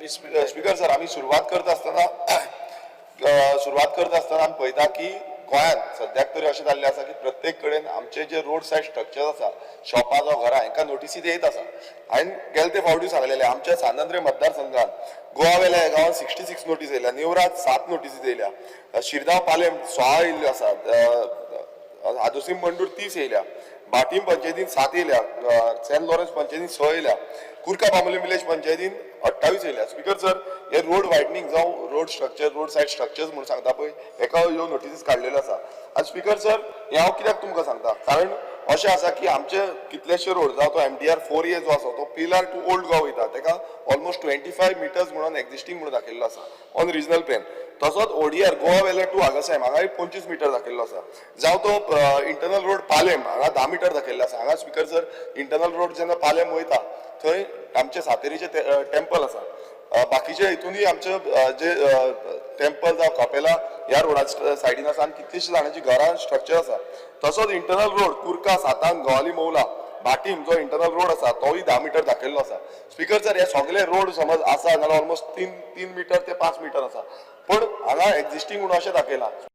Speaker sir, आम्ही सुरुवात करत असताना आम्ही पळयता की गोंयांत सद्याक तरी अशें जाल्लें आसा की प्रत्येक कडेन आमचे जे रोड सायड स्ट्रक्चर आसा, शॉपां जावं घरां, हांकां नोटिसी येत आसा. हांवें गेले ते फावटी सांगलेले आमच्या सांद्रे मतदारसंघात गोवा वेल्या ह्या गांवांत 66 नोटीस येयल्या, नेवरात 7 नोटीसी येयल्या, शिरगांव पालेम 16 येयल्ल्यो आसात, आदोसीम मंडूर 30 येयल्या, बाटीम पंचायतीन 7 येयल्या, सेंट लॉरन्स पंचायतीन 6 येयल्या, कुर्का बांबोली विलेज पंचायतीन 28 येयल्या. स्पीकर सर, हे रोड वायडनींग जावं रोड सायड स्ट्रक्चर्स म्हणून सांगता पळय, हेका ह्यो नोटीसीस काडलेल्यो आसा. आनी स्पीकर सर, हे हांव कित्याक तुमकां सांगता, कारण अशें आसा की आमचे कितलेशे रोड जावं तो MDR 4A जो आसा तो पिलर टू ओल्ड गोवा वयता, तेका ऑलमोस्ट 25 मिटर्स म्हणून एक्झिस्टींग म्हणून दाखयल्लो आसा ऑन रिजनल प्लेन. तसोच ODR गोवा वेल्या टू आगासायम हांगा 25 मिटर दाखयल्लो आसा. जावं तो इंटरनल रोड पालेम हांगा 10 मिटर दाखयल्लो आसा. हांगा स्पीकर सर, इंटरनल रोड जेन्ना पालेम वयता थंय आमचे सातेरीचे टेम्पल आसा. बाकीचे हितूनय आमचे जे टेम्पल जावं कपेला ह्या रोडाच्या सायडीन आसा आनी कितलीशीं जाणांची घरां स्ट्रक्चर आसा. तसोच इंटरनल रोड कुर्का सातान गोवाली मौला बाटीम जो इंटरनल रोड आसा तोय 10 मिटर दाखयल्लो आसा. स्पीकर सर, हे सगळे रोड समज आसा जाल्यार ऑलमोस्ट 3 मिटर ते 5 मिटर आसा, पण हांगा एक्झिस्टींग म्हणून अशें दाखयलां.